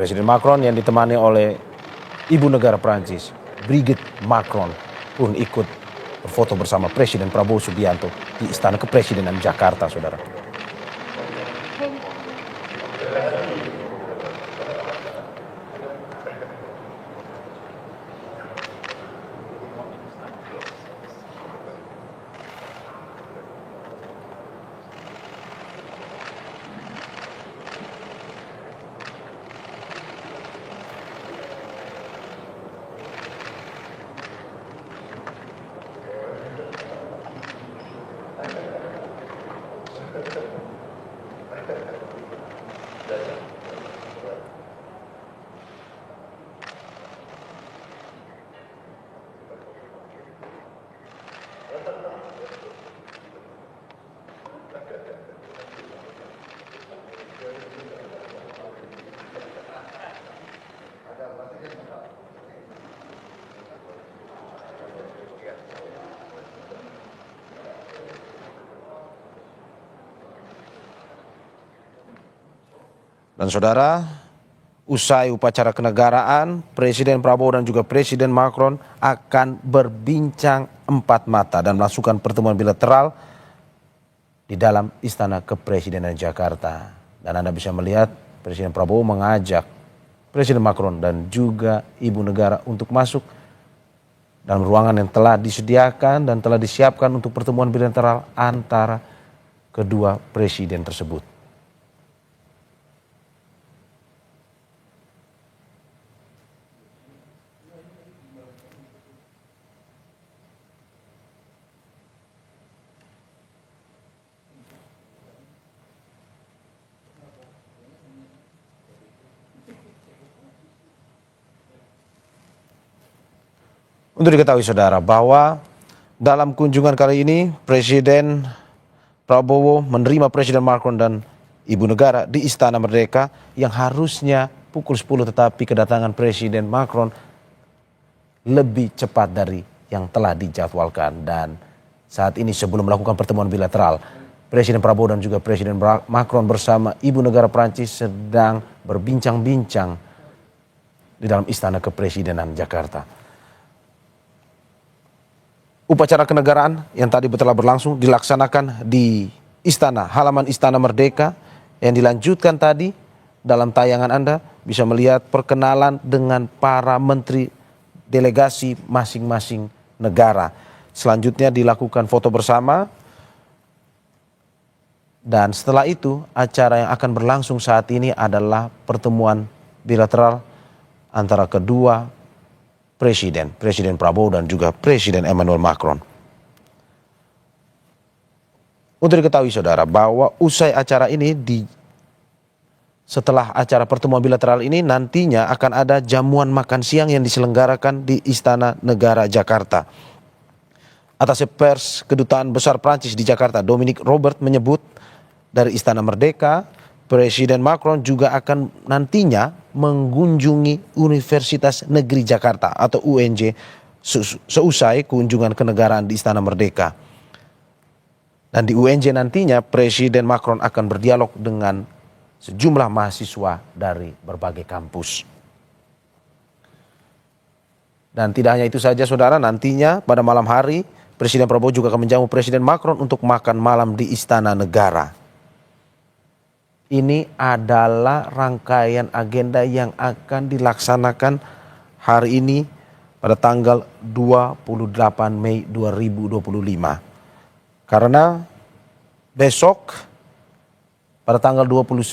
Presiden Macron yang ditemani oleh Ibu Negara Prancis, Brigitte Macron, pun ikut berfoto bersama Presiden Prabowo Subianto di Istana Kepresidenan Jakarta, saudara. Dan saudara, usai upacara kenegaraan, Presiden Prabowo dan juga Presiden Macron akan berbincang empat mata dan melakukan pertemuan bilateral di dalam Istana Kepresidenan Jakarta. Dan Anda bisa melihat Presiden Prabowo mengajak Presiden Macron dan juga Ibu Negara untuk masuk dalam ruangan yang telah disediakan dan telah disiapkan untuk pertemuan bilateral antara kedua presiden tersebut. Untuk diketahui saudara bahwa dalam kunjungan kali ini Presiden Prabowo menerima Presiden Macron dan Ibu Negara di Istana Merdeka yang harusnya pukul 10, tetapi kedatangan Presiden Macron lebih cepat dari yang telah dijadwalkan. Dan saat ini sebelum melakukan pertemuan bilateral, Presiden Prabowo dan juga Presiden Macron bersama Ibu Negara Prancis sedang berbincang-bincang di dalam Istana Kepresidenan Jakarta. Upacara kenegaraan yang tadi telah berlangsung dilaksanakan di halaman Istana Merdeka yang dilanjutkan tadi. Dalam tayangan Anda bisa melihat perkenalan dengan para menteri delegasi masing-masing negara. Selanjutnya dilakukan foto bersama. Dan setelah itu acara yang akan berlangsung saat ini adalah pertemuan bilateral antara kedua Presiden Prabowo dan juga Presiden Emmanuel Macron. Untuk diketahui saudara bahwa usai acara ini, setelah acara pertemuan bilateral ini nantinya akan ada jamuan makan siang yang diselenggarakan di Istana Negara Jakarta. Atas pers Kedutaan Besar Prancis di Jakarta, Dominique Robert menyebut dari Istana Merdeka, Presiden Macron juga akan nantinya mengunjungi Universitas Negeri Jakarta atau UNJ seusai kunjungan kenegaraan di Istana Merdeka. Dan di UNJ nantinya Presiden Macron akan berdialog dengan sejumlah mahasiswa dari berbagai kampus. Dan tidak hanya itu saja saudara, nantinya pada malam hari Presiden Prabowo juga akan menjamu Presiden Macron untuk makan malam di Istana Negara. Ini adalah rangkaian agenda yang akan dilaksanakan hari ini pada tanggal 28 Mei 2025. Karena besok pada tanggal 29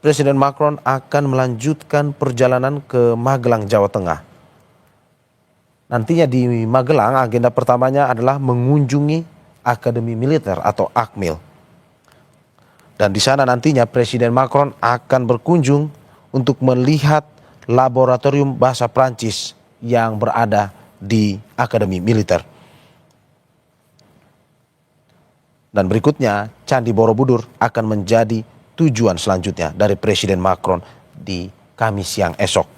Presiden Macron akan melanjutkan perjalanan ke Magelang, Jawa Tengah. Nantinya di Magelang agenda pertamanya adalah mengunjungi Akademi Militer atau Akmil. Dan di sana nantinya Presiden Macron akan berkunjung untuk melihat laboratorium bahasa Prancis yang berada di Akademi Militer. Dan berikutnya Candi Borobudur akan menjadi tujuan selanjutnya dari Presiden Macron di Kamis siang esok.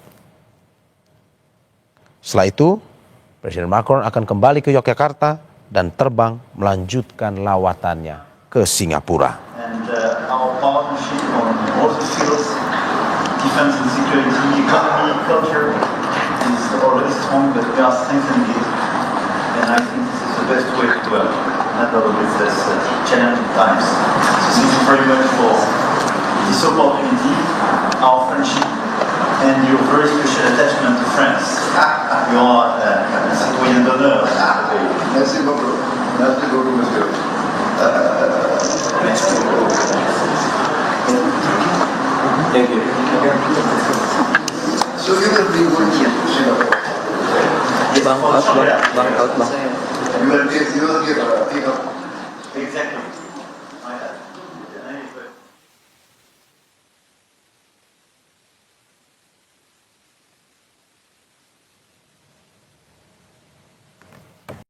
Setelah itu Presiden Macron akan kembali ke Yogyakarta dan terbang melanjutkan lawatannya ke Singapura. And our partnership on all the fields defense and security, economy, culture is already strong, but we are strengthening it. And I think this is the best way to handle with this challenging times. So thank you very much for this opportunity, our friendship, and your very special attachment to France. You are a citoyen d'honneur. Merci beaucoup. Merci beaucoup, monsieur. Thank you. So you will be going to Singapore. Bang out, bang. You will give, pick up. Exactly.